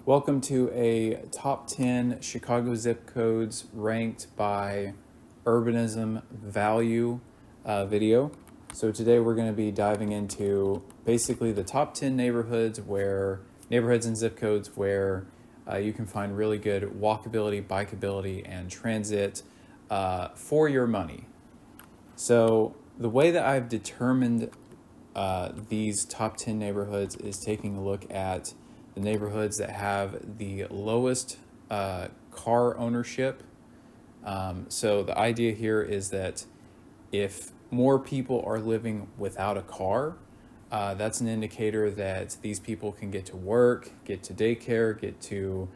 Welcome to a top 10 Chicago zip codes ranked by Urbanism Value video. So today we're going to be diving into basically the top 10 neighborhoods and zip codes where you can find really good walkability, bikeability, and transit for your money. So the way that I've determined these top 10 neighborhoods is taking a look at the neighborhoods that have the lowest car ownership. So the idea here is that if more people are living without a car, that's an indicator that these people can get to work, get to daycare, get to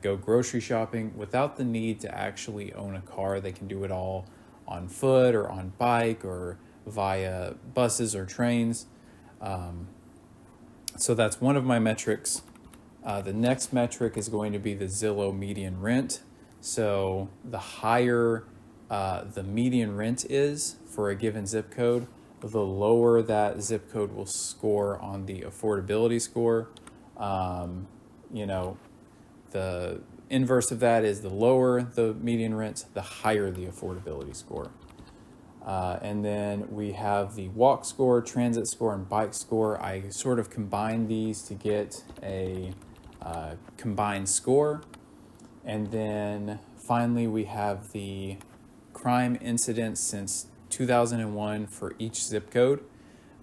go grocery shopping without the need to actually own a car. They can do it all on foot or on bike or via buses or trains. So that's one of my metrics. The next metric is going to be the Zillow median rent. So the higher the median rent is for a given zip code, the lower that zip code will score on the affordability score. The inverse of that is the lower the median rent, the higher the affordability score. And then we have the walk score, transit score, and bike score. I sort of combine these to get a combined score. And then finally, we have the crime incidence since 2001 for each zip code.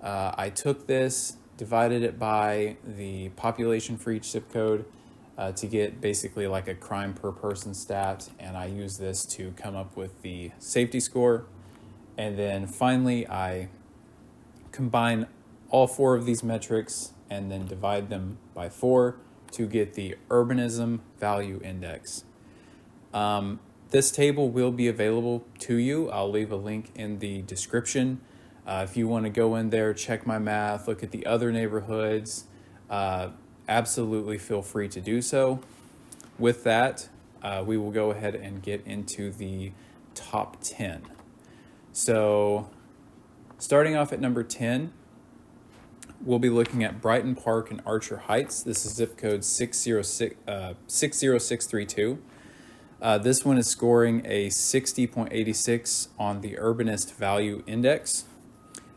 I took this, divided it by the population for each zip code to get basically like a crime per person stat. And I use this to come up with the safety score. And then finally, I combine all four of these metrics and then divide them by 4 to get the Urbanism Value Index. This table will be available to you. I'll leave a link in the description. If you want to go in there, check my math, look at the other neighborhoods, absolutely feel free to do so. With that, we will go ahead and get into the top 10. So starting off at number 10, we'll be looking at Brighton Park and Archer Heights. This is zip code 60632. This one is scoring a 60.86 on the Urbanist Value Index.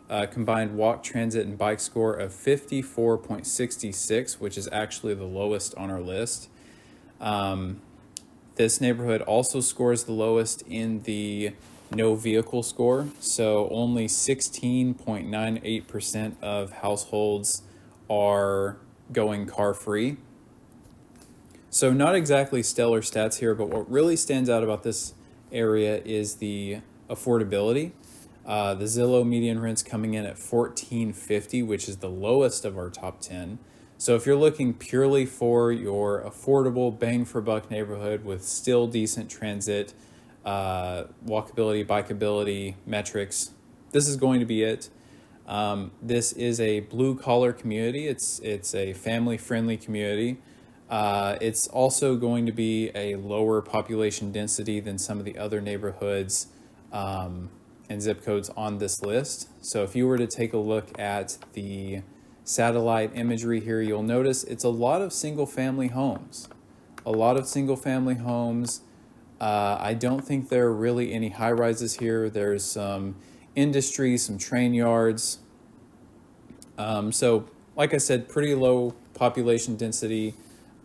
Combined walk, transit, and bike score of 54.66, which is actually the lowest on our list. This neighborhood also scores the lowest in the no vehicle score, so only 16.98% of households are going car free. So not exactly stellar stats here, but what really stands out about this area is the affordability. The Zillow median rent's coming in at $1,450, which is the lowest of our top 10. So if you're looking purely for your affordable bang for buck neighborhood with still decent transit, walkability, bikeability metrics, this is going to be it. This is a blue collar community. It's a family friendly community. It's also going to be a lower population density than some of the other neighborhoods and zip codes on this list. So if you were to take a look at the satellite imagery here, you'll notice it's a lot of single family homes. I don't think there are really any high rises here. There's some industry, some train yards. So like I said, pretty low population density,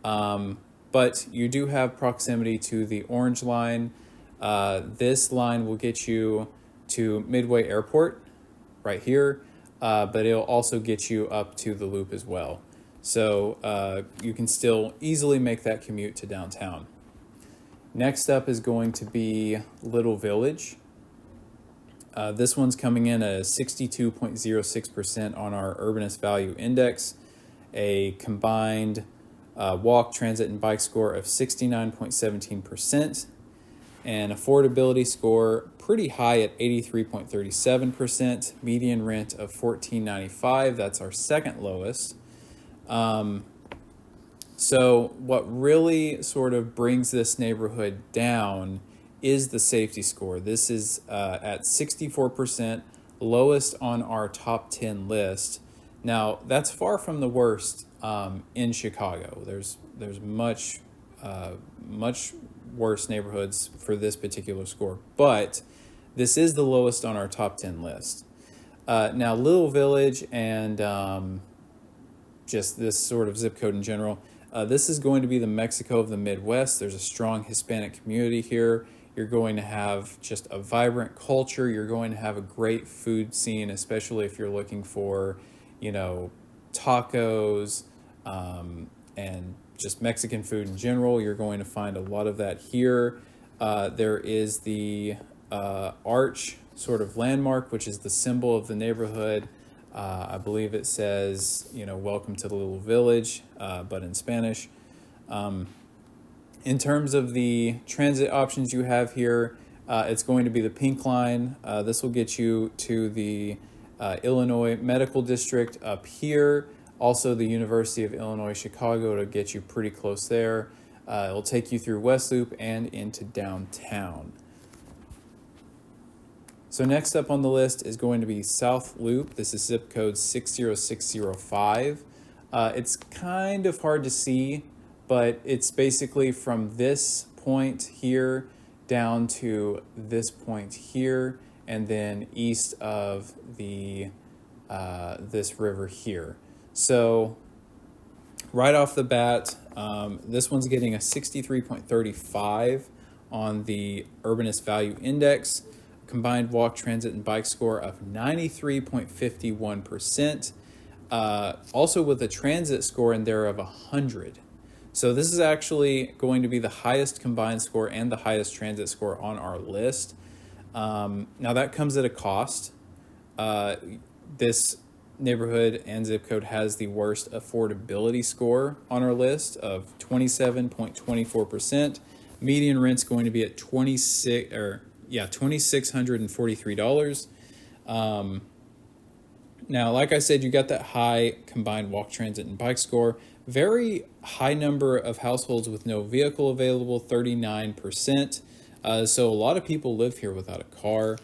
but you do have proximity to the orange line. This line will get you to Midway Airport right here, but it'll also get you up to the Loop as well. So you can still easily make that commute to downtown. Next up is going to be Little Village. This one's coming in at 62.06% on our Urbanist Value Index, a combined walk, transit, and bike score of 69.17%, and affordability score pretty high at 83.37%, median rent of $1,495. That's our second lowest. So what really sort of brings this neighborhood down is the safety score. This is at 64%, lowest on our top 10 list. Now, that's far from the worst in Chicago. There's much much worse neighborhoods for this particular score, but this is the lowest on our top 10 list. Now, Little Village and just this sort of zip code in general, this is going to be the Mexico of the Midwest. There's a strong Hispanic community here. You're going to have just a vibrant culture. You're going to have a great food scene, especially if you're looking for, tacos and just Mexican food in general. You're going to find a lot of that here. There is the arch sort of landmark, which is the symbol of the neighborhood. I believe it says, welcome to the Little Village, but in Spanish. In terms of the transit options you have here, it's going to be the Pink Line. This will get you to the Illinois Medical District up here. Also, the University of Illinois Chicago to get you pretty close there. It'll take you through West Loop and into downtown. So next up on the list is going to be South Loop. This is zip code 60605. It's kind of hard to see, but it's basically from this point here down to this point here, and then east of the this river here. So right off the bat, this one's getting a 63.35 on the Urbanist Value Index, combined walk, transit, and bike score of 93.51%, also with a transit score in there of 100. So this is actually going to be the highest combined score and the highest transit score on our list. Now that comes at a cost. This neighborhood and zip code has the worst affordability score on our list of 27.24%. Median rent's going to be at $2,643. Now, like I said, you got that high combined walk, transit, and bike score. Very high number of households with no vehicle available, 39%. So a lot of people live here without a car.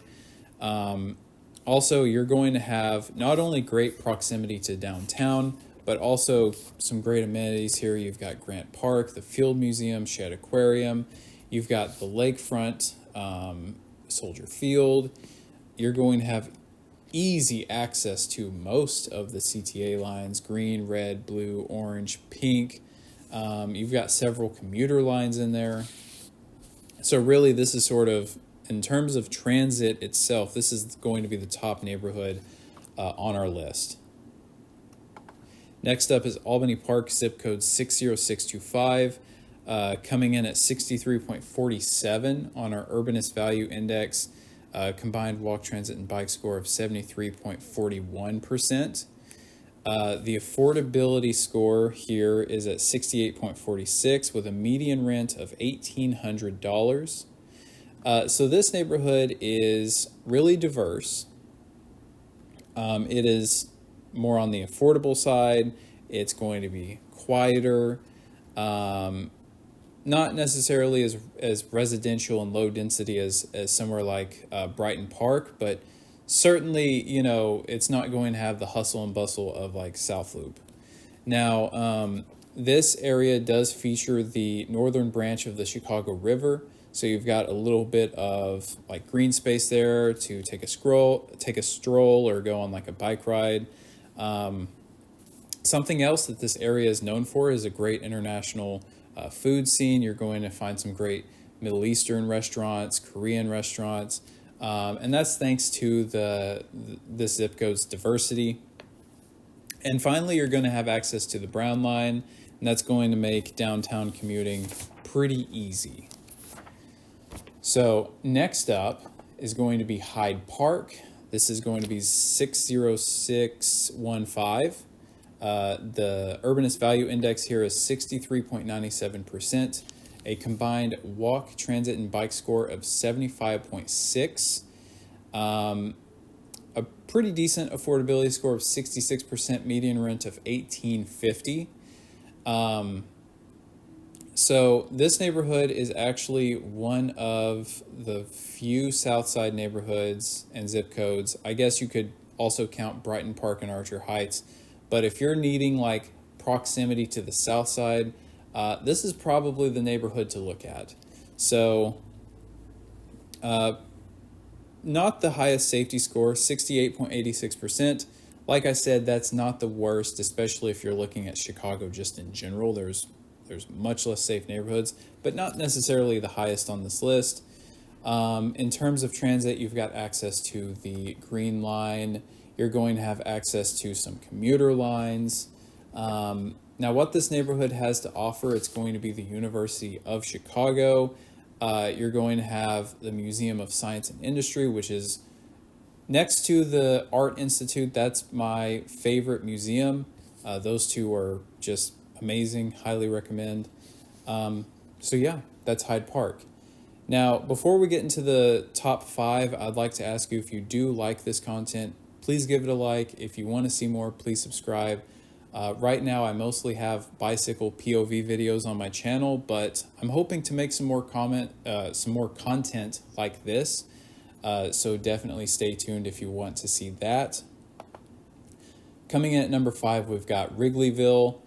Also, you're going to have not only great proximity to downtown, but also some great amenities here. You've got Grant Park, the Field Museum, Shedd Aquarium. You've got the lakefront, Soldier Field. You're going to have easy access to most of the CTA lines: green, red, blue, orange, pink. You've got several commuter lines in there. So really, this is sort of, in terms of transit itself, this is going to be the top neighborhood on our list. Next up is Albany Park, zip code 60625, coming in at 63.47 on our Urbanist Value Index, combined walk, transit, and bike score of 73.41%. The affordability score here is at 68.46 with a median rent of $1,800. So this neighborhood is really diverse. It is more on the affordable side. It's going to be quieter, not necessarily as residential and low density as somewhere like Brighton Park, but certainly, it's not going to have the hustle and bustle of like South Loop. Now, this area does feature the northern branch of the Chicago River. So you've got a little bit of like green space there to take a stroll, or go on like a bike ride. Something else that this area is known for is a great international food scene. You're going to find some great Middle Eastern restaurants, Korean restaurants, and that's thanks to this zip code's diversity. And finally, you're going to have access to the Brown Line, and that's going to make downtown commuting pretty easy. So next up is going to be Hyde Park. This is going to be 60615. The Urbanist Value Index here is 63.97%. A combined walk, transit, and bike score of 75.6. A pretty decent affordability score of 66%, median rent of $1,850. So this neighborhood is actually one of the few Southside neighborhoods and zip codes. I guess you could also count Brighton Park and Archer Heights. But if you're needing like proximity to the south side, this is probably the neighborhood to look at. So not the highest safety score, 68.86%. Like I said, that's not the worst, especially if you're looking at Chicago just in general. There's much less safe neighborhoods, but not necessarily the highest on this list. In terms of transit, you've got access to the Green Line. You're going to have access to some commuter lines. Now, what this neighborhood has to offer, it's going to be the University of Chicago. You're going to have the Museum of Science and Industry, which is next to the Art Institute. That's my favorite museum. Those two are just amazing, highly recommend. So yeah, that's Hyde Park. Now, before we get into the top 5, I'd like to ask you, if you do like this content, please give it a like. If you want to see more, please subscribe. Right now, I mostly have bicycle POV videos on my channel, but I'm hoping to make some more content like this. So definitely stay tuned if you want to see that. Coming in at number 5, we've got Wrigleyville.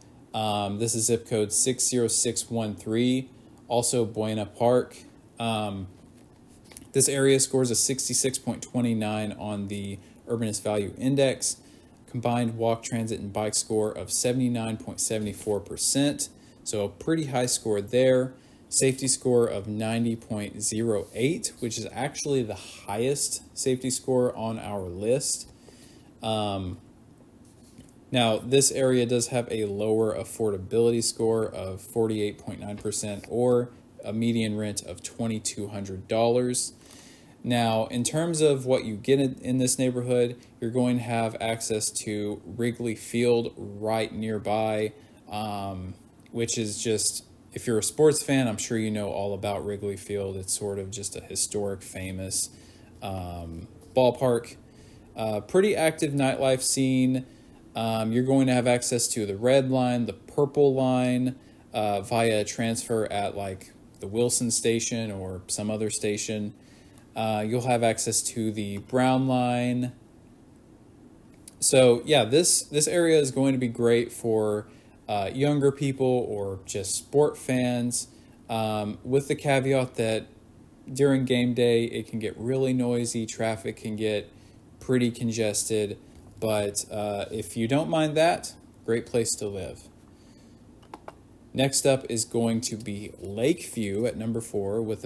This is zip code 60613, also Buena Park. This area scores a 66.29 on the Urbanist Value Index. Combined walk, transit, and bike score of 79.74%. So a pretty high score there. Safety score of 90.08, which is actually the highest safety score on our list. Now, this area does have a lower affordability score of 48.9%, or a median rent of $2,200. Now, in terms of what you get in this neighborhood, you're going to have access to Wrigley Field right nearby, which is just, if you're a sports fan, I'm sure you know all about Wrigley Field. It's sort of just a historic, famous ballpark. Pretty active nightlife scene. You're going to have access to the Red Line, the Purple Line, via transfer at like the Wilson station or some other station. You'll have access to the Brown Line. So yeah, this area is going to be great for younger people or just sport fans, with the caveat that during game day it can get really noisy, traffic can get pretty congested, but if you don't mind that, great place to live. Next up is going to be Lakeview at number 4 with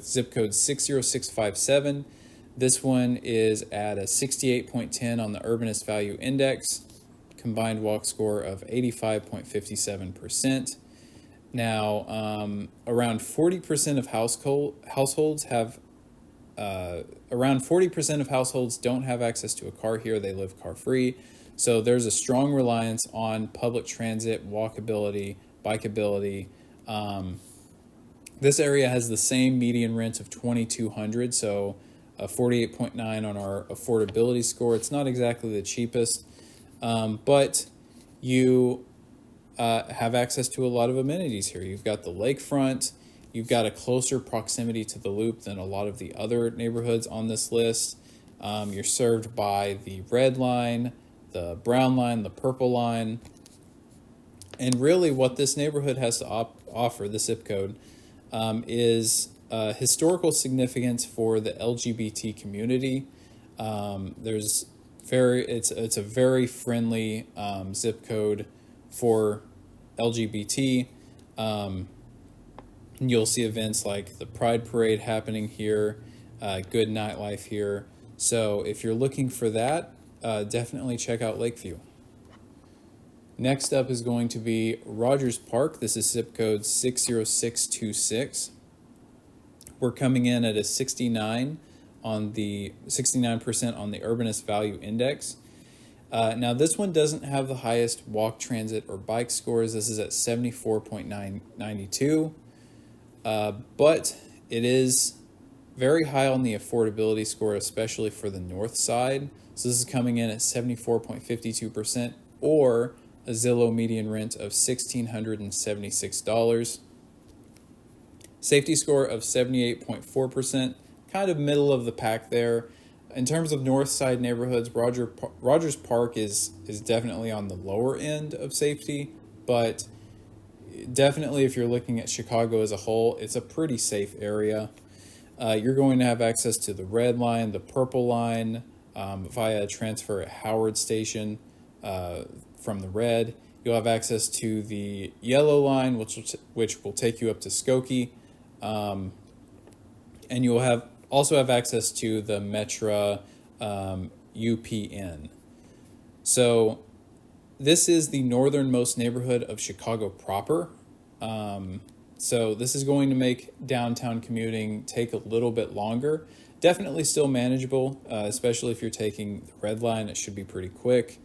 zip code 60657. This one is at a 68.10 on the Urbanist Value Index, combined walk score of 85.57%. Now, around 40% of households have around 40% of households don't have access to a car here. They live car free. So there's a strong reliance on public transit, walkability, bikeability. This area has the same median rent of $2,200, so a 48.9 on our affordability score. It's not exactly the cheapest, but you have access to a lot of amenities here. You've got the lakefront. You've got a closer proximity to the Loop than a lot of the other neighborhoods on this list. You're served by the Red Line, the Brown Line, the Purple Line. And really what this neighborhood has to offer, the zip code, is historical significance for the LGBT community. It's a very friendly zip code for LGBT. You'll see events like the Pride Parade happening here, good nightlife here. So if you're looking for that, definitely check out Lakeview. Next up is going to be Rogers Park. This is zip code 60626. We're coming in at a 69% on the Urbanist Value Index. Now this one doesn't have the highest walk, transit, or bike scores. This is at 74.92, but it is very high on the affordability score, especially for the north side. So this is coming in at 74.52%, or a Zillow median rent of $1,676. Safety score of 78.4%, kind of middle of the pack there. in terms of north side neighborhoods, Rogers Park is definitely on the lower end of safety, but definitely if you're looking at Chicago as a whole, it's a pretty safe area. You're going to have access to the red line, the purple line, via a transfer at Howard Station from the red. You'll have access to the yellow line, which will take you up to Skokie. And you'll also have access to the Metra UPN. So this is the northernmost neighborhood of Chicago proper. So this is going to make downtown commuting take a little bit longer. Definitely still manageable, especially if you're taking the red line. It should be pretty quick.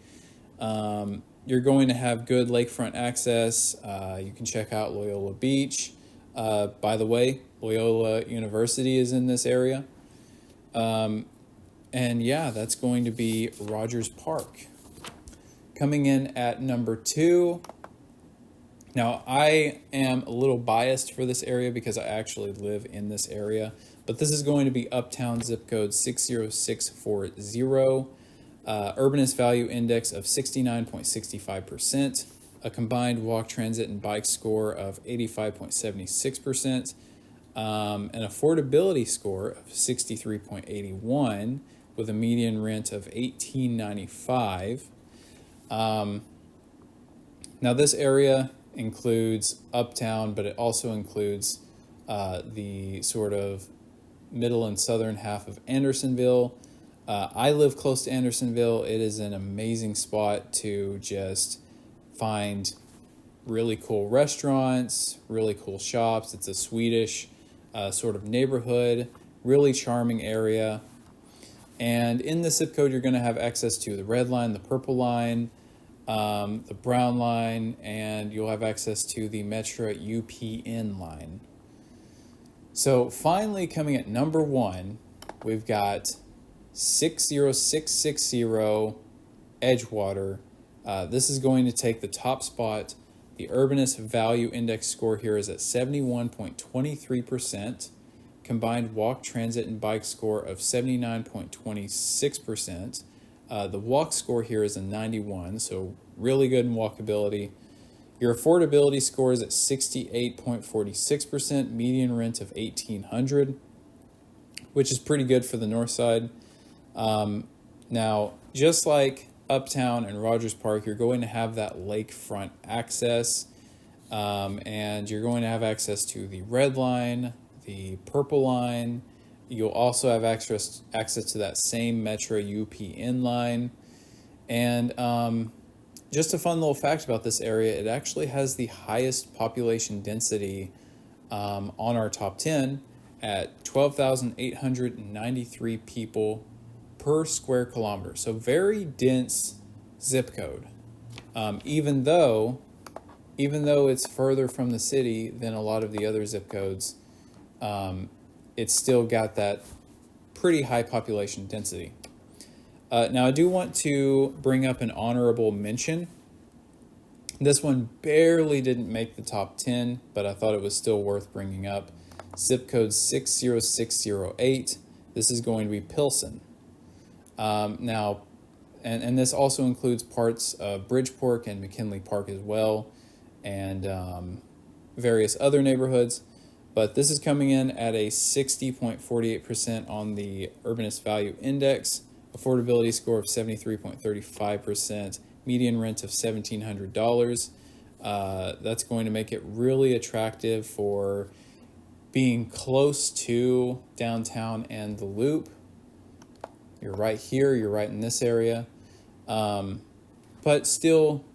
You're going to have good lakefront access. You can check out Loyola Beach. By the way, Loyola University is in this area. And yeah, that's going to be Rogers Park. Coming in at number 2. Now, I am a little biased for this area because I actually live in this area, but this is going to be Uptown zip code 60640, Urbanist Value Index of 69.65%, a combined walk, transit, and bike score of 85.76%, an affordability score of 63.81 with a median rent of $18.95. Now this area includes Uptown, but it also includes the sort of middle and southern half of Andersonville. I live close to Andersonville. It is an amazing spot to just find really cool restaurants, really cool shops. It's a Swedish sort of neighborhood, really charming area. And in the zip code, you're going to have access to the red line, the purple line, the brown line, and you'll have access to the Metra UPN line. So finally, coming at number 1, we've got 60660 Edgewater. This is going to take the top spot. The Urbanist Value Index score here is at 71.23%. Combined walk, transit, and bike score of 79.26%. The walk score here is a 91, so really good in walkability. Your affordability score is at 68.46%, median rent of $1,800, which is pretty good for the north side. Now, just like Uptown and Rogers Park, you're going to have that lakefront access, and you're going to have access to the red line, the purple line. You'll also have access to that same Metra UPN line. And just a fun little fact about this area, it actually has the highest population density on our top 10 at 12,893 people per square kilometer. So very dense zip code. Even though it's further from the city than a lot of the other zip codes, it's still got that pretty high population density. Now, I do want to bring up an honorable mention. This one barely didn't make the top 10, but I thought it was still worth bringing up. Zip code 60608. This is going to be Pilsen. Now, and this also includes parts of Bridgeport and McKinley Park as well, and various other neighborhoods. But this is coming in at a 60.48% on the Urbanist Value Index, affordability score of 73.35%, median rent of $1,700. That's going to make it really attractive for being close to downtown and the Loop. You're right here, you're right in this area, but still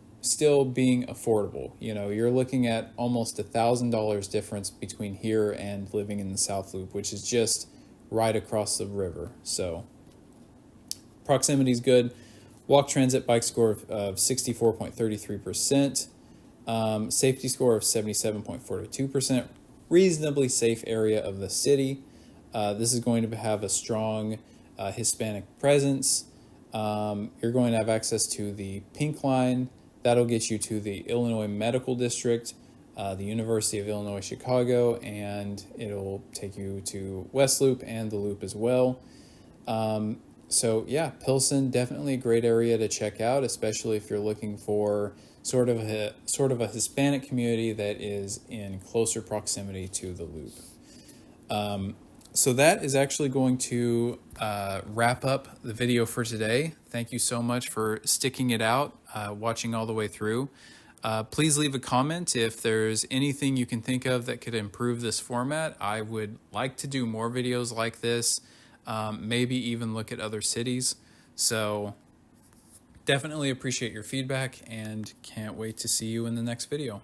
being affordable. You know, you're looking at almost $1,000 difference between here and living in the South Loop, which is just right across the river. So proximity is good. Walk, transit, bike score of 64.33%. Safety score of 77.42%. Reasonably safe area of the city. This is going to have a strong Hispanic presence. You're going to have access to the Pink Line. That'll get you to the Illinois Medical District, the University of Illinois Chicago, and it'll take you to West Loop and the Loop as well. So yeah, Pilsen, definitely a great area to check out, especially if you're looking for sort of a Hispanic community that is in closer proximity to the Loop. So that is actually going to wrap up the video for today. Thank you so much for sticking it out, watching all the way through. Please leave a comment if there's anything you can think of that could improve this format. I would like to do more videos like this, maybe even look at other cities. So definitely appreciate your feedback and can't wait to see you in the next video.